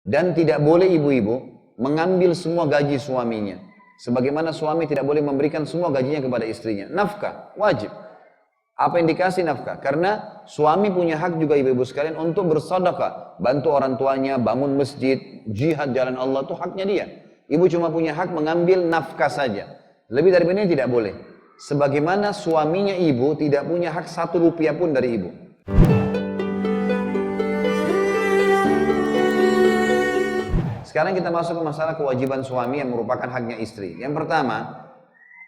Dan tidak boleh ibu-ibu mengambil semua gaji suaminya. Sebagaimana suami tidak boleh memberikan semua gajinya kepada istrinya. Nafkah, wajib. Apa yang dikasih nafkah? Karena suami punya hak juga ibu-ibu sekalian untuk bersedekah. Bantu orang tuanya, bangun masjid, jihad jalan Allah, itu haknya dia. Ibu cuma punya hak mengambil nafkah saja. Lebih dari ini tidak boleh. Sebagaimana suaminya ibu tidak punya hak 1 rupiah pun dari ibu. Sekarang kita masuk ke masalah kewajiban suami yang merupakan haknya istri. Yang pertama,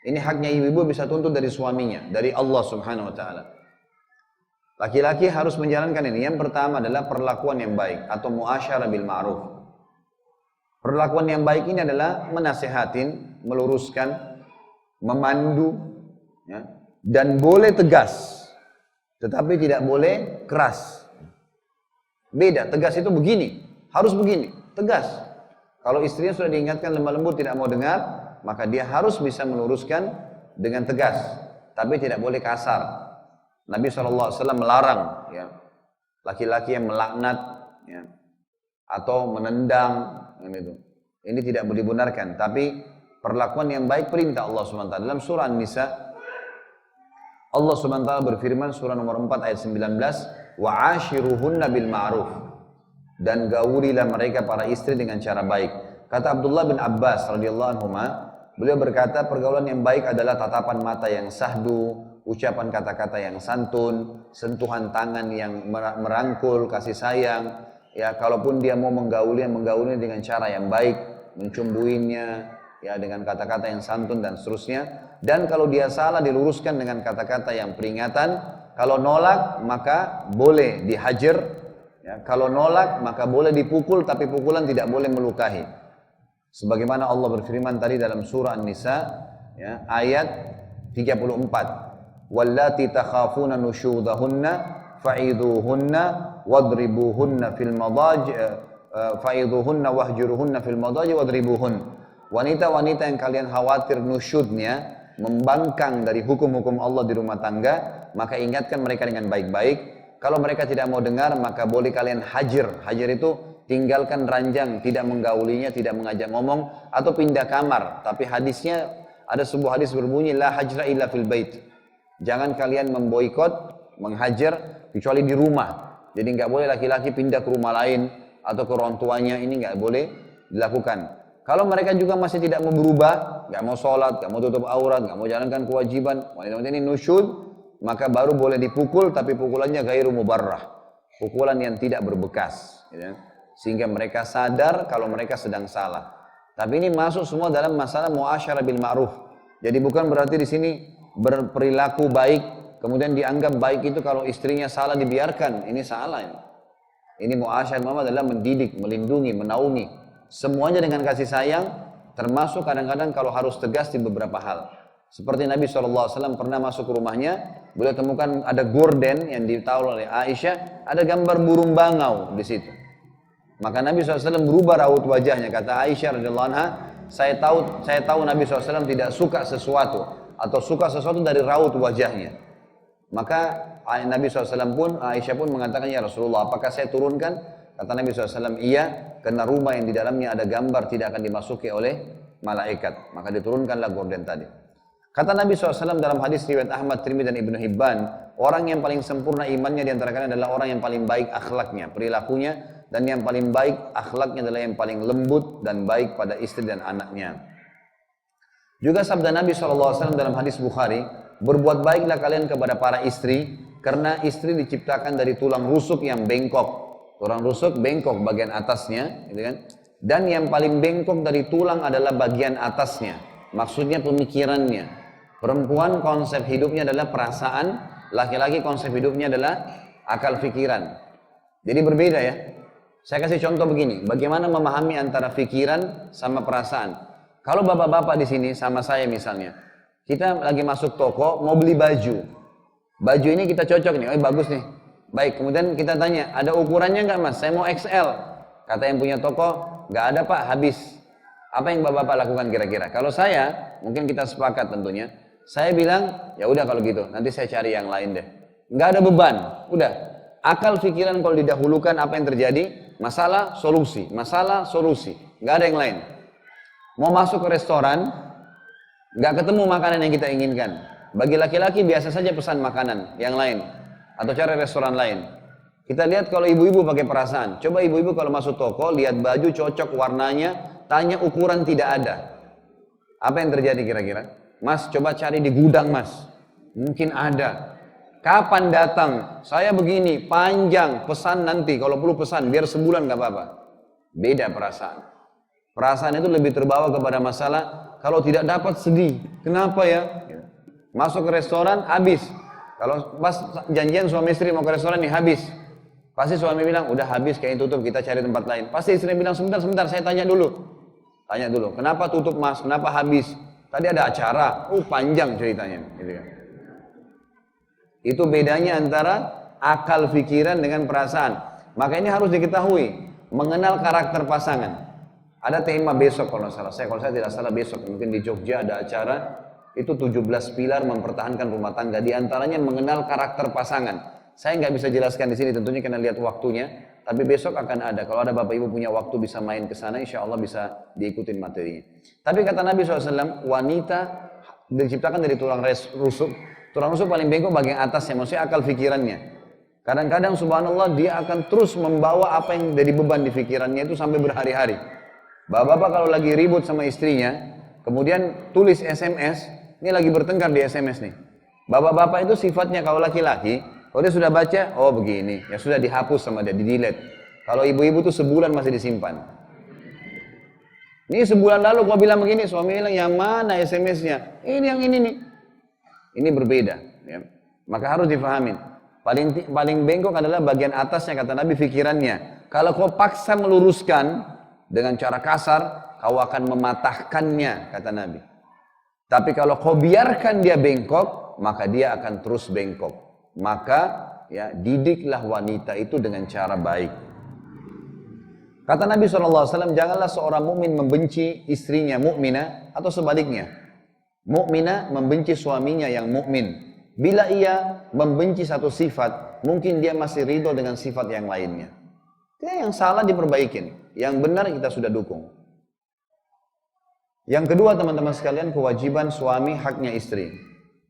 ini haknya ibu-ibu bisa tuntut dari suaminya, dari Allah Subhanahu wa Ta'ala. Laki-laki harus menjalankan ini. Yang pertama adalah perlakuan yang baik atau muasyarah bil ma'ruf. Perlakuan yang baik ini adalah menasehatin, meluruskan, memandu, ya, dan boleh tegas, tetapi tidak boleh keras. Beda, tegas itu begini, harus begini, tegas. Kalau istrinya sudah diingatkan lemah lembut tidak mau dengar, maka dia harus bisa meluruskan dengan tegas, tapi tidak boleh kasar. Nabi SAW melarang ya, laki-laki yang melaknat ya, atau menendang gitu. Ini tidak dibenarkan, tapi perlakuan yang baik perintah Allah SWT. Dalam surah An-Nisa, Allah SWT berfirman surah nomor 4 ayat 19, wa'ashiruhunna bil ma'ruf, dan gaulilah mereka para istri dengan cara baik. Kata Abdullah bin Abbas radhiyallahu anhu, beliau berkata pergaulan yang baik adalah tatapan mata yang sahdu, ucapan kata-kata yang santun, sentuhan tangan yang merangkul, kasih sayang. Ya, kalaupun dia mau menggaulinya dengan cara yang baik, mencumbuinya ya dengan kata-kata yang santun dan seterusnya. Dan kalau dia salah diluruskan dengan kata-kata yang peringatan. Kalau nolak maka boleh dihajar. Ya, kalau nolak maka boleh dipukul, tapi pukulan tidak boleh melukai. Sebagaimana Allah berfirman tadi dalam surah An-Nisa ya, ayat 34. Wallati takhafuna nusyudahunna fa'idhuhunna wadribuhunna fil madaji fa'idhuhunna wahjuruhunna fil madaji wadribuhun. Wanita-wanita yang kalian khawatir nusyudnya, membangkang dari hukum-hukum Allah di rumah tangga, maka ingatkan mereka dengan baik-baik. Kalau mereka tidak mau dengar, maka boleh kalian hajar. Hajar itu tinggalkan ranjang, tidak menggaulinya, tidak mengajak ngomong, atau pindah kamar. Tapi hadisnya, ada sebuah hadis berbunyi, la hajra illa fil bait. Jangan kalian memboikot, menghajar, kecuali di rumah. Jadi nggak boleh laki-laki pindah ke rumah lain, atau ke orang tuanya, ini nggak boleh dilakukan. Kalau mereka juga masih tidak mau berubah, nggak mau sholat, nggak mau tutup aurat, nggak mau jalankan kewajiban, wanita-wanita ini nusyud, maka baru boleh dipukul, tapi pukulannya ghairu mubarrah, pukulan yang tidak berbekas ya. Sehingga mereka sadar kalau mereka sedang salah. Tapi ini masuk semua dalam masalah muasyarah bil ma'ruf. Jadi bukan berarti di sini berperilaku baik kemudian dianggap baik itu kalau istrinya salah dibiarkan. Ini salah ini. Ini muasyarah mama adalah mendidik, melindungi, menaungi, semuanya dengan kasih sayang, termasuk kadang-kadang kalau harus tegas di beberapa hal. Seperti Nabi SAW pernah masuk ke rumahnya, beliau temukan ada gorden yang ditaruh oleh Aisyah, ada gambar burung bangau di situ. Maka Nabi SAW berubah raut wajahnya. Kata Aisyah radhiyallahu anha, saya tahu Nabi SAW tidak suka sesuatu atau suka sesuatu dari raut wajahnya. Maka Nabi SAW pun, Aisyah pun mengatakan, ya Rasulullah, apakah saya turunkan? Kata Nabi SAW, iya, karena rumah yang di dalamnya ada gambar tidak akan dimasuki oleh malaikat. Maka diturunkanlah gorden tadi. Kata Nabi SAW dalam hadis riwayat Ahmad, Tirmidzi dan Ibnu Hibban, orang yang paling sempurna imannya diantara kalian adalah orang yang paling baik akhlaknya, perilakunya, dan yang paling baik akhlaknya adalah yang paling lembut dan baik pada istri dan anaknya. Juga sabda Nabi SAW dalam hadis Bukhari, berbuat baiklah kalian kepada para istri, karena istri diciptakan dari tulang rusuk yang bengkok. Tulang rusuk bengkok bagian atasnya, gitu kan? Dan yang paling bengkok dari tulang adalah bagian atasnya. Maksudnya pemikirannya. Perempuan konsep hidupnya adalah perasaan, laki-laki konsep hidupnya adalah akal pikiran. Jadi berbeda ya. Saya kasih contoh begini, bagaimana memahami antara pikiran sama perasaan. Kalau bapak-bapak di sini sama saya misalnya, kita lagi masuk toko mau beli baju. Baju ini kita cocok nih, oh bagus nih. Baik, kemudian kita tanya, ada ukurannya nggak mas? Saya mau XL. Kata yang punya toko, nggak ada pak, habis. Apa yang bapak-bapak lakukan kira-kira? Kalau saya, mungkin kita sepakat tentunya. Saya bilang, ya udah kalau gitu, nanti saya cari yang lain deh. Nggak ada beban, udah. Akal pikiran kalau didahulukan apa yang terjadi? masalah, solusi, masalah, solusi. Nggak ada yang lain. Mau masuk ke restoran, nggak ketemu makanan yang kita inginkan. Bagi laki-laki biasa saja pesan makanan yang lain atau cari restoran lain. Kita lihat kalau ibu-ibu pakai perasaan. Coba ibu-ibu kalau masuk toko, lihat baju cocok warnanya, tanya ukuran tidak ada. Apa yang terjadi kira-kira? Mas, coba cari di gudang, Mas. Mungkin ada. Kapan datang? Saya begini, panjang, pesan nanti. Kalau perlu pesan, biar sebulan nggak apa-apa. Beda perasaan. Perasaan itu lebih terbawa kepada masalah, kalau tidak dapat sedih. Kenapa ya? Masuk ke restoran, habis. Kalau pas janjian suami istri mau ke restoran nih, habis. Pasti suami bilang, udah habis kayaknya tutup, kita cari tempat lain. Pasti istri bilang, sebentar, saya tanya dulu. Tanya dulu, kenapa tutup Mas? Kenapa habis? Tadi ada acara, panjang ceritanya. Gitu kan. Itu bedanya antara akal pikiran dengan perasaan. Maka ini harus diketahui, mengenal karakter pasangan. Ada tema besok kalau saya tidak salah besok, mungkin di Jogja ada acara, itu 17 pilar mempertahankan rumah tangga. Di antaranya mengenal karakter pasangan. Saya nggak bisa jelaskan di sini tentunya karena lihat waktunya, tapi besok akan ada. Kalau ada bapak ibu punya waktu bisa main ke sana, insya Allah bisa diikutin materinya. Tapi kata Nabi SAW, wanita diciptakan dari tulang rusuk. Tulang rusuk paling bengkok bagian atasnya, maksudnya akal pikirannya. Kadang-kadang subhanallah dia akan terus membawa apa yang jadi beban di pikirannya itu sampai berhari-hari. Bapak-bapak kalau lagi ribut sama istrinya, kemudian tulis SMS, ini lagi bertengkar di SMS nih. Bapak-bapak itu sifatnya kalau laki-laki, kalau dia sudah baca, oh begini, ya sudah dihapus sama dia, di-delete. Kalau ibu-ibu tuh sebulan masih disimpan. Ini sebulan lalu kau bilang begini, suami bilang yang mana SMS-nya? Ini yang ini nih. Ini berbeda. Ya. Maka harus difahamin. Paling bengkok adalah bagian atasnya kata Nabi pikirannya. Kalau kau paksa meluruskan dengan cara kasar, kau akan mematahkannya kata Nabi. Tapi kalau kau biarkan dia bengkok, maka dia akan terus bengkok. Maka ya didiklah wanita itu dengan cara baik. Kata Nabi SAW, janganlah seorang mukmin membenci istrinya mukminah atau sebaliknya. Mukminah membenci suaminya yang mukmin. Bila ia membenci satu sifat, mungkin dia masih ridho dengan sifat yang lainnya. Ya, yang salah diperbaikin, yang benar kita sudah dukung. Yang kedua teman-teman sekalian, kewajiban suami haknya istri.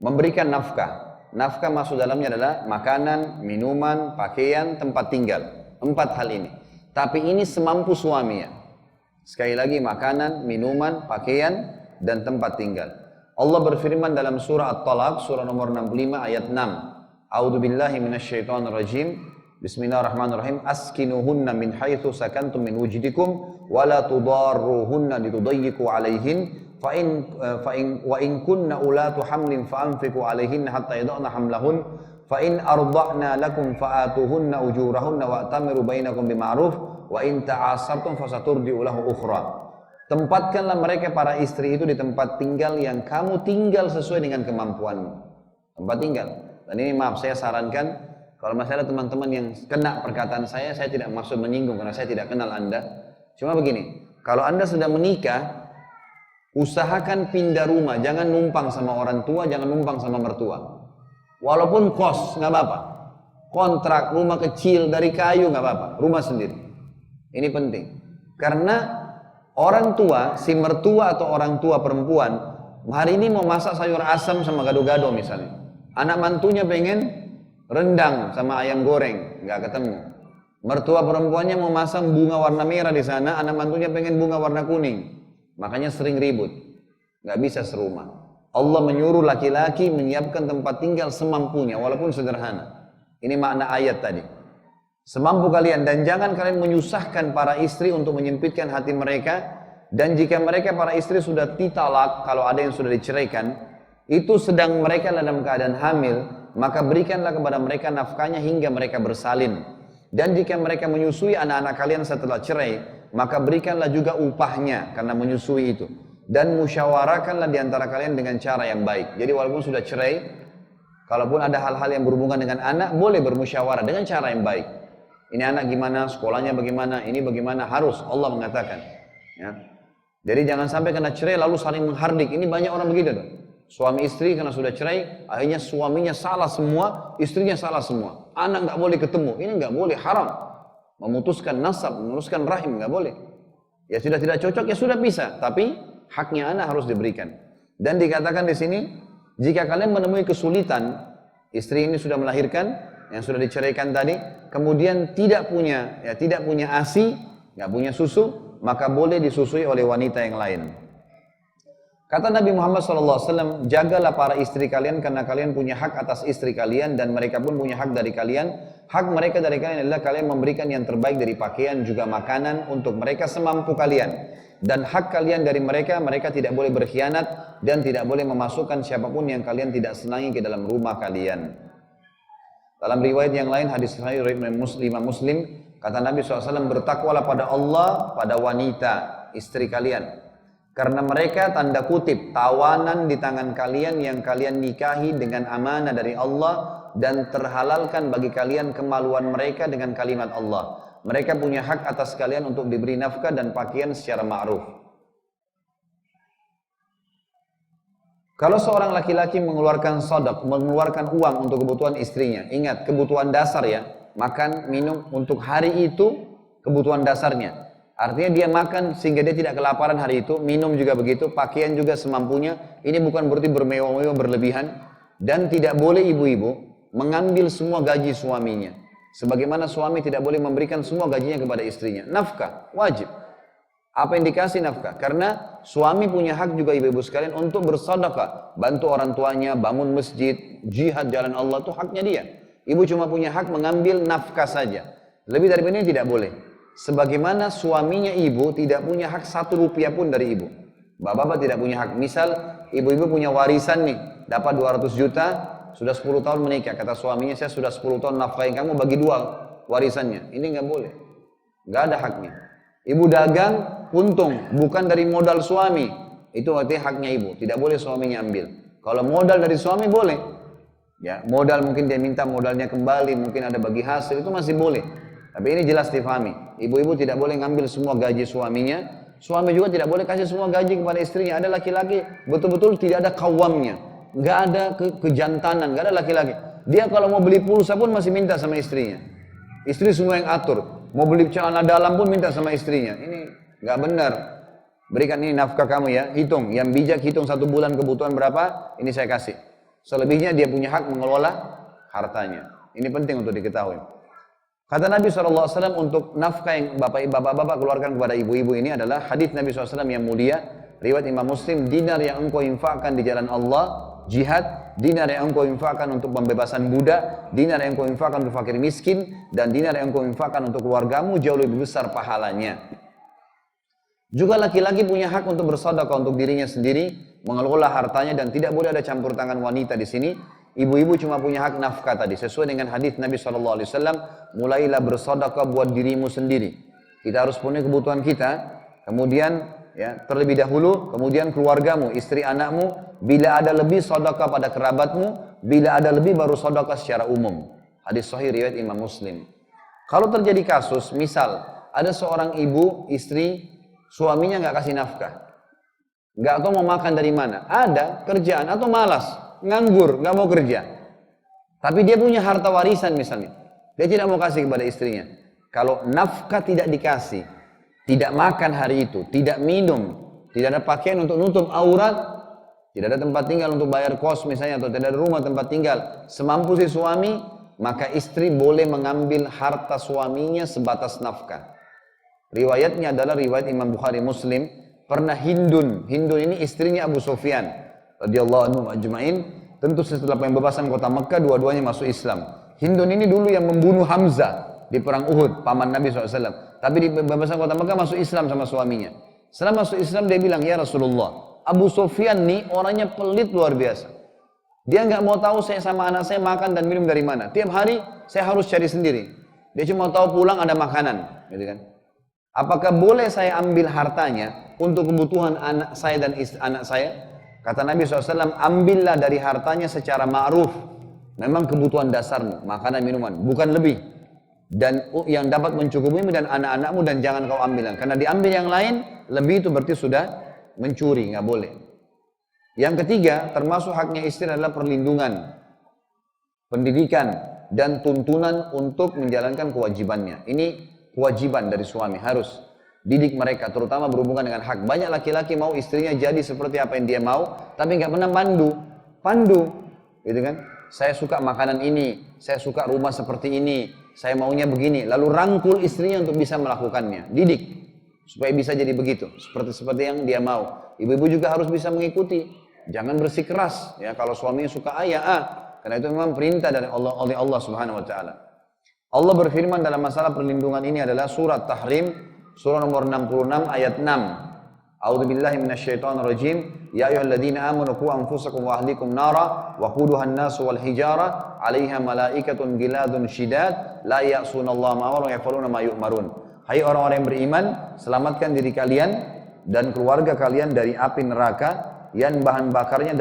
Memberikan nafkah. Nafkah masuk dalamnya adalah makanan, minuman, pakaian, tempat tinggal. 4 hal ini. Tapi ini semampu suaminya. Sekali lagi makanan, minuman, pakaian, dan tempat tinggal. Allah berfirman dalam surah At-Talaq, surah nomor 65 ayat 6. A'udzubillahi minasyaitonirrajim. Bismillahirrahmanirrahim. Askinuhunna min haitsu sakantum min wujdikum wa la tudarruhunna litudayyiqu 'alaihin. Fa in kunna ulatu hamlin fa anfiqu 'alaihinna hatta yad'na hamlahun. Fa in arda'na lakum fa'atuhunna ujurahunna wa'tamiru bainakum bima'ruf wa in ta'asartum fasaturdi'u lahu ukhra. Tempatkanlah mereka para istri itu di tempat tinggal yang kamu tinggal sesuai dengan kemampuanmu. Tempat tinggal. Dan ini maaf saya sarankan kalau masalah teman-teman yang kena perkataan saya tidak maksud menyinggung karena saya tidak kenal Anda. Cuma begini, kalau Anda sudah menikah, usahakan pindah rumah, jangan numpang sama orang tua, jangan numpang sama mertua. Walaupun kos, nggak apa-apa. Kontrak, rumah kecil dari kayu nggak apa-apa, rumah sendiri. Ini penting. Karena orang tua, si mertua atau orang tua perempuan, hari ini mau masak sayur asam sama gado-gado misalnya. Anak mantunya pengen rendang sama ayam goreng, nggak ketemu. Mertua perempuannya mau masang bunga warna merah di sana, anak mantunya pengen bunga warna kuning. Makanya sering ribut, nggak bisa serumah. Allah menyuruh laki-laki menyiapkan tempat tinggal semampunya, walaupun sederhana. Ini makna ayat tadi. Semampu kalian, dan jangan kalian menyusahkan para istri untuk menyempitkan hati mereka. Dan jika mereka para istri sudah ditalak, kalau ada yang sudah diceraikan, itu sedang mereka dalam keadaan hamil, maka berikanlah kepada mereka nafkahnya hingga mereka bersalin. Dan jika mereka menyusui anak-anak kalian setelah cerai, maka berikanlah juga upahnya karena menyusui itu. Dan musyawarahkanlah di antara kalian dengan cara yang baik. Jadi walaupun sudah cerai, kalaupun ada hal-hal yang berhubungan dengan anak, boleh bermusyawarah dengan cara yang baik. Ini anak gimana, sekolahnya bagaimana, ini bagaimana, harus Allah mengatakan. Ya. Jadi jangan sampai kena cerai lalu saling menghardik. Ini banyak orang begitu tuh. Suami istri karena sudah cerai, akhirnya suaminya salah semua, istrinya salah semua. Anak nggak boleh ketemu, ini nggak boleh, haram. memutuskan nasab, memutuskan rahim, nggak boleh. Ya sudah tidak cocok, ya sudah bisa, tapi haknya anak harus diberikan. Dan dikatakan di sini, jika kalian menemui kesulitan, istri ini sudah melahirkan, yang sudah diceraikan tadi, kemudian tidak punya ASI, nggak punya susu, maka boleh disusui oleh wanita yang lain. Kata Nabi Muhammad SAW, jagalah para istri kalian karena kalian punya hak atas istri kalian dan mereka pun punya hak dari kalian. Hak mereka dari kalian adalah kalian memberikan yang terbaik dari pakaian juga makanan untuk mereka semampu kalian. Dan hak kalian dari mereka, mereka tidak boleh berkhianat dan tidak boleh memasukkan siapapun yang kalian tidak senangi ke dalam rumah kalian. Dalam riwayat yang lain, hadis sahih riwayat Muslim, kata Nabi SAW, bertakwalah pada Allah, pada wanita, istri kalian. Karena mereka tanda kutip tawanan di tangan kalian yang kalian nikahi dengan amanah dari Allah dan terhalalkan bagi kalian kemaluan mereka dengan kalimat Allah. Mereka punya hak atas kalian untuk diberi nafkah dan pakaian secara ma'ruf. Kalau seorang laki-laki mengeluarkan sedekah, mengeluarkan uang untuk kebutuhan istrinya, ingat kebutuhan dasar ya, makan, minum untuk hari itu kebutuhan dasarnya. Artinya dia makan sehingga dia tidak kelaparan hari itu, minum juga begitu, pakaian juga semampunya. Ini bukan berarti bermewah-mewah berlebihan. Dan tidak boleh ibu-ibu mengambil semua gaji suaminya. Sebagaimana suami tidak boleh memberikan semua gajinya kepada istrinya. Nafkah, wajib. Apa yang dikasih nafkah? Karena suami punya hak juga ibu-ibu sekalian untuk bersedekah. Bantu orang tuanya, bangun masjid, jihad jalan Allah, itu haknya dia. Ibu cuma punya hak mengambil nafkah saja. Lebih dari ini tidak boleh. Sebagaimana suaminya ibu tidak punya hak 1 rupiah pun dari ibu. Bapak-bapak tidak punya hak. Misal ibu-ibu punya warisan nih, dapat 200 juta, sudah 10 tahun menikah. Kata suaminya, saya sudah 10 tahun nafkahin kamu, bagi 2 warisannya. Ini nggak boleh. Nggak ada haknya. Ibu dagang, untung, bukan dari modal suami. Itu artinya haknya ibu. Tidak boleh suaminya ambil. Kalau modal dari suami boleh. Ya, modal mungkin dia minta modalnya kembali, mungkin ada bagi hasil, itu masih boleh. Tapi ini jelas difahami. Ibu-ibu tidak boleh ngambil semua gaji suaminya. Suami juga tidak boleh kasih semua gaji kepada istrinya. Ada laki-laki betul-betul tidak ada kawamnya. Nggak ada kejantanan, nggak ada laki-laki. Dia kalau mau beli pulsa pun masih minta sama istrinya. Istri semua yang atur. Mau beli celana dalam pun minta sama istrinya. Ini nggak benar. Berikan ini nafkah kamu ya. Hitung. Yang bijak hitung 1 bulan kebutuhan berapa. Ini saya kasih. Selebihnya dia punya hak mengelola hartanya. Ini penting untuk diketahui. Kata Nabi SAW untuk nafkah yang bapak-bapak keluarkan kepada ibu-ibu ini adalah hadis Nabi SAW yang mulia, riwayat Imam Muslim, dinar yang engkau infakkan di jalan Allah, jihad, dinar yang engkau infakkan untuk pembebasan budak, dinar yang engkau infakkan untuk fakir miskin, dan dinar yang engkau infakkan untuk keluargamu jauh lebih besar pahalanya. Juga laki-laki punya hak untuk bersedekah untuk dirinya sendiri, mengelola hartanya dan tidak boleh ada campur tangan wanita di sini. Ibu-ibu cuma punya hak nafkah tadi sesuai dengan hadis Nabi SAW. Mulailah bersedekah buat dirimu sendiri. Kita harus punya kebutuhan kita, kemudian ya terlebih dahulu, kemudian keluargamu, istri anakmu. Bila ada lebih sedekah pada kerabatmu, bila ada lebih baru sedekah secara umum. Hadis sahih riwayat Imam Muslim. Kalau terjadi kasus, misal ada seorang ibu, istri, suaminya nggak kasih nafkah, nggak tahu mau makan dari mana, ada kerjaan atau malas, nganggur, nggak mau kerja. Tapi dia punya harta warisan misalnya, dia tidak mau kasih kepada istrinya. Kalau nafkah tidak dikasih, tidak makan hari itu, tidak minum, tidak ada pakaian untuk nutup aurat, tidak ada tempat tinggal untuk bayar kos misalnya, atau tidak ada rumah tempat tinggal, semampu si suami, maka istri boleh mengambil harta suaminya sebatas nafkah. Riwayatnya adalah riwayat Imam Bukhari Muslim. Pernah Hindun ini istrinya Abu Sufyan radhiyallahu anhu ajma'in. Tentu setelah pembebasan kota Mekah dua-duanya masuk Islam. Hindun ini dulu yang membunuh Hamzah di perang Uhud, paman Nabi SAW. Tapi di pembebasan kota Mekah masuk Islam sama suaminya. Setelah masuk Islam dia bilang, ya Rasulullah, Abu Sufyan nih orangnya pelit luar biasa. Dia nggak mau tahu saya sama anak saya makan dan minum dari mana. Tiap hari saya harus cari sendiri. Dia cuma tahu pulang ada makanan, gitu kan? Apakah boleh saya ambil hartanya untuk kebutuhan anak saya dan anak saya? Kata Nabi SAW, ambillah dari hartanya secara ma'ruf. Memang kebutuhan dasarmu, makanan, minuman, bukan lebih. Dan yang dapat mencukupimu dan anak-anakmu dan jangan kau ambil. Karena diambil yang lain, lebih itu berarti sudah mencuri, nggak boleh. Yang ketiga, termasuk haknya istri adalah perlindungan, pendidikan, dan tuntunan untuk menjalankan kewajibannya. Ini kewajiban dari suami, harus didik mereka, terutama berhubungan dengan hak. Banyak laki-laki mau istrinya jadi seperti apa yang dia mau, tapi nggak pernah pandu, gitu kan? Saya suka makanan ini, saya suka rumah seperti ini, saya maunya begini. Lalu rangkul istrinya untuk bisa melakukannya, didik supaya bisa jadi begitu, seperti yang dia mau. Ibu-ibu juga harus bisa mengikuti, jangan bersikeras. Ya, kalau suaminya suka A ya A, karena itu memang perintah dari Allah oleh Allah Subhanahu Wa Taala. Allah berfirman dalam masalah perlindungan ini adalah surat Tahrim, surah nomor 66 ayat 6. A'udzubillahi minasyaitonirrajim. Ya ayyuhalladzina amanu qu anfusakum wa ahlikum nara wa quduha an-nasu wal hijara 'alaiha malaikatun giladun syidad la ya'sunallaha ma amara wa yaf'aluna ma yu'marun. Hai orang-orang yang beriman, selamatkan diri kalian dan keluarga kalian dari api neraka yang bahan bakarnya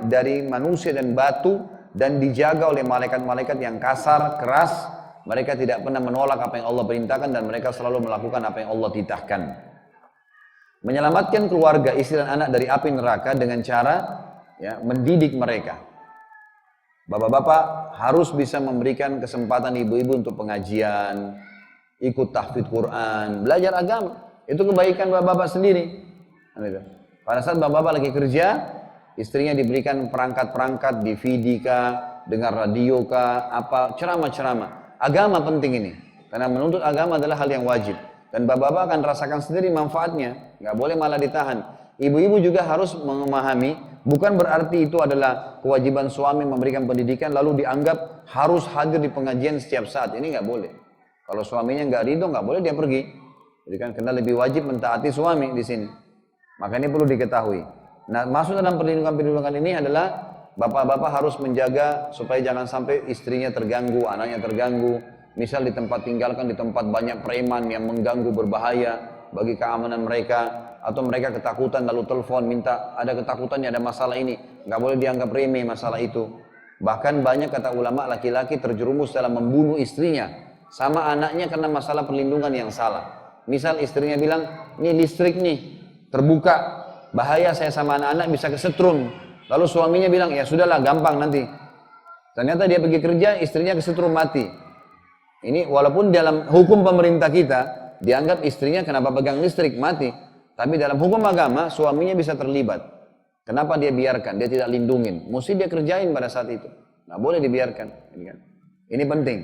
dari manusia dan batu, dan dijaga oleh malaikat-malaikat yang kasar, keras. Mereka tidak pernah menolak apa yang Allah perintahkan dan mereka selalu melakukan apa yang Allah titahkan. Menyelamatkan keluarga, istri dan anak dari api neraka dengan cara mendidik mereka. Bapak-bapak harus bisa memberikan kesempatan ibu-ibu untuk pengajian, ikut tahfidz Quran, belajar agama. Itu kebaikan bapak-bapak sendiri. Pada saat bapak-bapak lagi kerja, istrinya diberikan perangkat-perangkat, DVD kah, dengar radio kah, apa ceramah-ceramah. Agama penting ini, karena menuntut agama adalah hal yang wajib. Dan bapak-bapak akan rasakan sendiri manfaatnya, nggak boleh malah ditahan. Ibu-ibu juga harus memahami, bukan berarti itu adalah kewajiban suami memberikan pendidikan lalu dianggap harus hadir di pengajian setiap saat. Ini nggak boleh. Kalau suaminya nggak ridho, nggak boleh dia pergi. Jadi kan karena lebih wajib mentaati suami di sini. Maka ini perlu diketahui. Nah, maksud dalam perlindungan ini adalah bapak-bapak harus menjaga supaya jangan sampai istrinya terganggu, anaknya terganggu. Misal di tempat tinggalkan, di tempat banyak preman yang mengganggu, berbahaya bagi keamanan mereka. Atau mereka ketakutan lalu telepon minta ada ketakutannya, ada masalah ini, nggak boleh dianggap remeh masalah itu. Bahkan banyak kata ulama laki-laki terjerumus dalam membunuh istrinya sama anaknya karena masalah perlindungan yang salah. Misal istrinya bilang, ini listrik nih terbuka, bahaya saya sama anak-anak bisa kesetrum. Lalu suaminya bilang, ya sudahlah gampang nanti. Ternyata dia pergi kerja, istrinya kesetrum mati. Ini walaupun dalam hukum pemerintah kita dianggap istrinya kenapa pegang listrik mati. Tapi dalam hukum agama, suaminya bisa terlibat. Kenapa dia biarkan? Dia tidak lindungin. Mesti dia kerjain pada saat itu. Nggak boleh dibiarkan. Ini penting.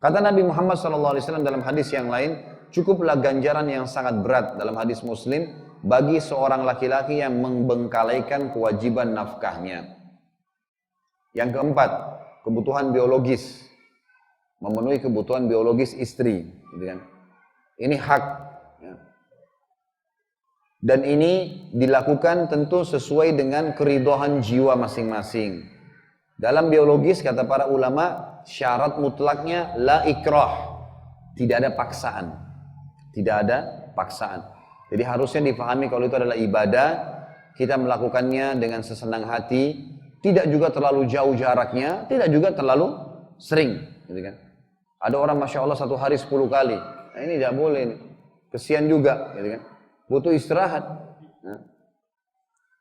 Kata Nabi Muhammad SAW dalam hadis yang lain, cukuplah ganjaran yang sangat berat dalam hadis Muslim bagi seorang laki-laki yang membengkalaikan kewajiban nafkahnya. Yang keempat, kebutuhan biologis. Memenuhi kebutuhan biologis istri. Ini hak. Dan ini dilakukan tentu sesuai dengan keridhaan jiwa masing-masing. Dalam biologis kata para ulama, syarat mutlaknya la ikrah. Tidak ada paksaan. Tidak ada paksaan. Jadi harusnya difahami kalau itu adalah ibadah, kita melakukannya dengan sesenang hati, tidak juga terlalu jauh jaraknya, tidak juga terlalu sering. Ada orang Masya Allah 1 hari 10 kali. Nah, ini tidak boleh. Kesian juga. Butuh istirahat.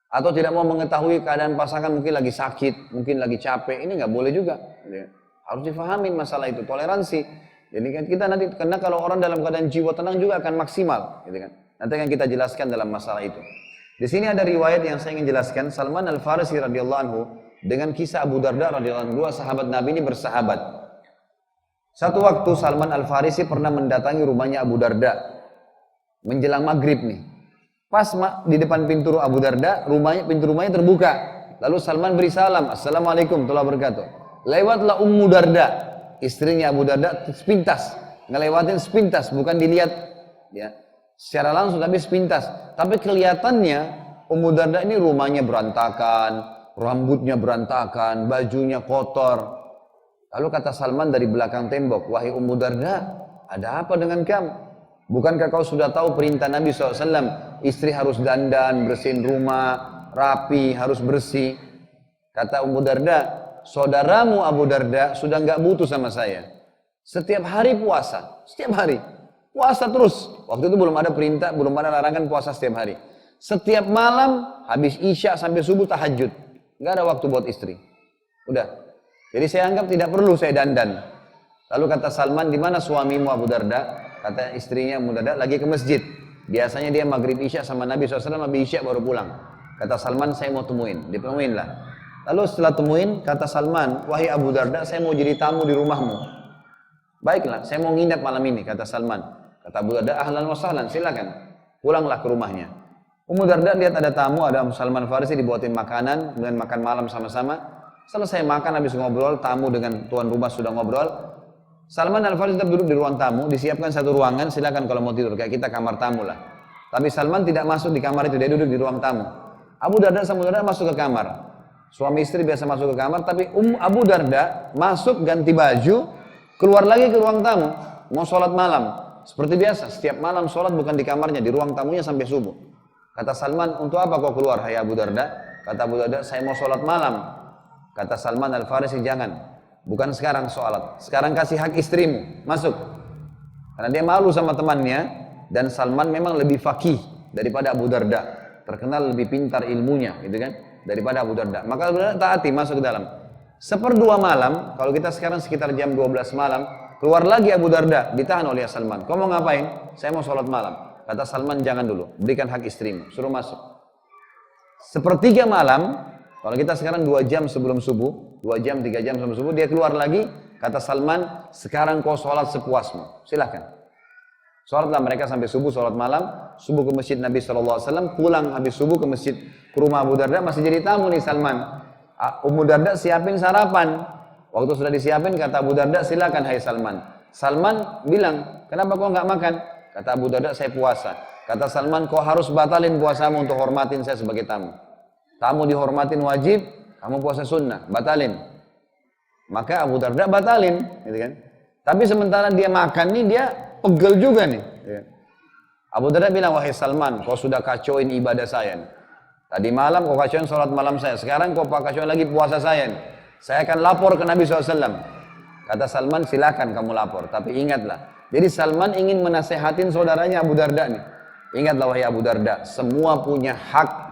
Atau tidak mau mengetahui keadaan pasangan, mungkin lagi sakit, mungkin lagi capek, ini nggak boleh juga. Harus difahamin masalah itu, toleransi. Jadi kan kita nanti, karena kalau orang dalam keadaan jiwa tenang juga akan maksimal. Nanti akan kita jelaskan dalam masalah itu. Di sini ada riwayat yang saya ingin jelaskan, Salman Al-Farisi radhiyallahu anhu dengan kisah Abu Darda radhiyallahu anhu, 2 sahabat Nabi ini bersahabat. Satu waktu Salman Al-Farisi pernah mendatangi rumahnya Abu Darda. Menjelang maghrib nih, pas di depan pintu Abu Darda, pintu rumahnya terbuka. Lalu Salman beri salam, assalamualaikum warahmatullahi wabarakatuh. Lewatlah Ummu Darda, istrinya Abu Darda, sepintas, ngelewatin sepintas, bukan dilihat ya secara langsung tapi sepintas. Tapi kelihatannya Ummu Darda ini rumahnya berantakan, rambutnya berantakan, bajunya kotor. Lalu kata Salman dari belakang tembok, wahai Ummu Darda, ada apa dengan kamu? Bukankah kau sudah tahu perintah Nabi SAW, istri harus dandan, bersihin rumah, rapi, harus bersih. Kata Ummu Darda, saudaramu Abu Darda sudah nggak butuh sama saya. Setiap hari puasa, setiap hari. Puasa terus. Waktu itu belum ada perintah, belum ada larangan puasa setiap hari. Setiap malam, habis Isya sampai subuh tahajud. Nggak ada waktu buat istri. Udah. Jadi saya anggap tidak perlu saya dandan. Lalu kata Salman, di mana suamimu Abu Darda? Kata istrinya Abu Darda, lagi ke masjid. Biasanya dia maghrib isya sama Nabi SAW, habis isya baru pulang. Kata Salman, saya mau temuin. Ditemuin lah. Lalu setelah temuin, kata Salman, wahai Abu Darda, saya mau jadi tamu di rumahmu. Baiklah, saya mau nginap malam ini, kata Salman. Kata Abu Darda, ahlan wa sahlan, silakan. Pulanglah ke rumahnya. Ummu Darda lihat ada tamu, ada Salman Farisi dibuatin makanan, kemudian makan malam sama-sama. Selesai makan, habis ngobrol, tamu dengan tuan rumah sudah ngobrol. Salman Al-Farisi tetap duduk di ruang tamu, disiapkan satu ruangan, silakan kalau mau tidur, kayak kita kamar tamu lah. Tapi Salman tidak masuk di kamar itu, dia duduk di ruang tamu. Abu Darda sama Abu Darda masuk ke kamar. Suami istri biasa masuk ke kamar, tapi Abu Darda masuk ganti baju, keluar lagi ke ruang tamu, mau sholat malam. Seperti biasa, setiap malam sholat bukan di kamarnya, di ruang tamunya sampai subuh. Kata Salman, untuk apa kau keluar, hai Abu Darda? Kata Abu Darda, saya mau sholat malam. Kata Salman Al-Farisi, jangan. Bukan sekarang sholat, sekarang kasih hak istrimu, masuk. Karena dia malu sama temannya, dan Salman memang lebih faqih daripada Abu Darda. Terkenal lebih pintar ilmunya, gitu kan, daripada Abu Darda. Maka Abu Darda taati, masuk ke dalam. Seperdua malam, kalau kita sekarang sekitar jam 12 malam, keluar lagi Abu Darda, ditahan oleh Salman. Kau mau ngapain? Saya mau sholat malam. Kata Salman, jangan dulu, berikan hak istrimu, suruh masuk. Sepertiga malam, kalau kita sekarang 2 jam sebelum subuh, 2 jam, 3 jam sebelum subuh, dia keluar lagi. Kata Salman, sekarang kau sholat sepuasmu, silahkan. Sholatlah mereka sampai subuh, sholat malam, subuh ke masjid Nabi SAW, pulang habis subuh ke masjid, ke rumah Abu Darda, masih jadi tamu nih Salman. Ummu Darda siapin sarapan. Waktu sudah disiapin, kata Abu Darda, silakan hai Salman. Salman bilang, kenapa kau nggak makan? Kata Abu Darda, saya puasa. Kata Salman, kau harus batalin puasamu untuk hormatin saya sebagai tamu. Tamu dihormatin wajib, kamu puasa sunnah, batalin. Maka Abu Darda batalin, gitu kan? Tapi sementara dia makan nih, dia pegel juga nih. Gitu. Abu Darda bilang, wahai Salman, kau sudah kacauin ibadah saya nih. Tadi malam kau kacauin sholat malam saya, sekarang kau kacauin lagi puasa saya nih. Saya akan lapor ke Nabi SAW. Kata Salman, silakan kamu lapor, tapi ingatlah. Jadi Salman ingin menasehatin saudaranya Abu Darda nih. Ingatlah wahai Abu Darda, semua punya hak.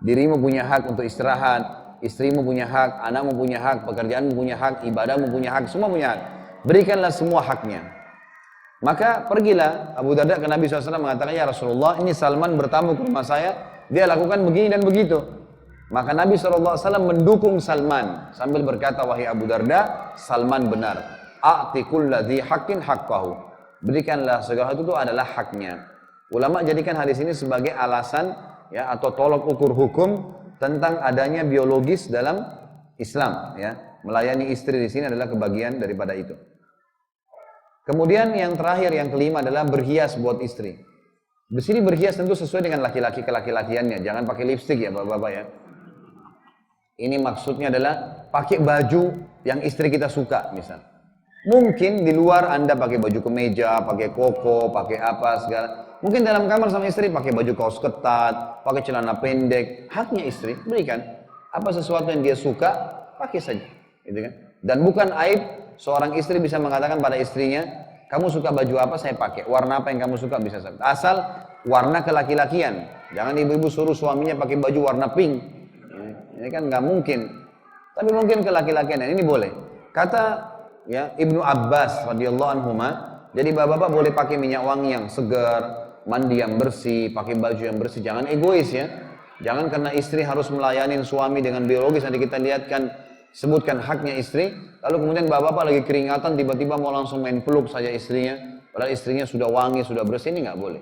Dirimu punya hak untuk istirahat, istrimu punya hak, anakmu punya hak, pekerjaanmu punya hak, ibadahmu punya hak, semua punya hak. Berikanlah semua haknya. Maka pergilah Abu Darda ke Nabi SAW mengatakan, ya Rasulullah, ini Salman bertamu ke rumah saya, dia lakukan begini dan begitu. Maka Nabi SAW mendukung Salman sambil berkata, wahai Abu Darda, Salman benar. A'ti kulladzi haqqin haqqahu. Berikanlah segala itu adalah haknya. Ulama jadikan hadis ini sebagai alasan ya atau tolok ukur hukum tentang adanya biologis dalam Islam ya. Melayani istri di sini adalah kebagian daripada itu. Kemudian yang terakhir, yang kelima adalah berhias buat istri. Di sini berhias tentu sesuai dengan laki-laki ke laki-lakiannya. Jangan pakai lipstik ya bapak-bapak ya. Ini maksudnya adalah pakai baju yang istri kita suka misal. Mungkin di luar Anda pakai baju kemeja, pakai koko, pakai apa segala. Mungkin dalam kamar sama istri pakai baju kaos ketat, pakai celana pendek. Haknya istri, berikan. Apa sesuatu yang dia suka, pakai saja. Gitu kan? Dan bukan aib seorang istri bisa mengatakan pada istrinya, kamu suka baju apa saya pakai, warna apa yang kamu suka bisa saja. Asal warna kelaki-lakian. Jangan ibu-ibu suruh suaminya pakai baju warna pink. Ini kan nggak mungkin. Tapi mungkin kelaki-lakian, ini boleh. Kata ya Ibnu Abbas radhiyallahu anhuma, jadi bapak-bapak boleh pakai minyak wangi yang segar, mandi yang bersih, pakai baju yang bersih. Jangan egois ya. Jangan karena istri harus melayani suami dengan biologis, nanti kita lihatkan sebutkan haknya istri, lalu kemudian bapak-bapak lagi keringatan tiba-tiba mau langsung main peluk saja istrinya, padahal istrinya sudah wangi, sudah bersih, ini nggak boleh.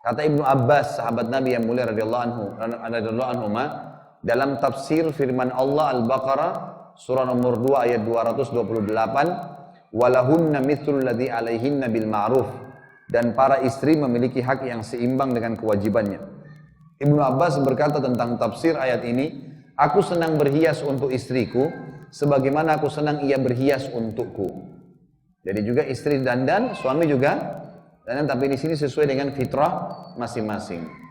Kata Ibnu Abbas, sahabat Nabi yang mulia radhiyallahu anhu, dalam tafsir firman Allah Al-Baqarah surah nomor 2 ayat 228, walahunna mithlul ladzi alaihinna bil ma'ruf, dan para istri memiliki hak yang seimbang dengan kewajibannya. Ibnu Abbas berkata tentang tafsir ayat ini, aku senang berhias untuk istriku sebagaimana aku senang ia berhias untukku. Jadi juga istri dandan, suami juga dandan, tapi di sini sesuai dengan fitrah masing-masing.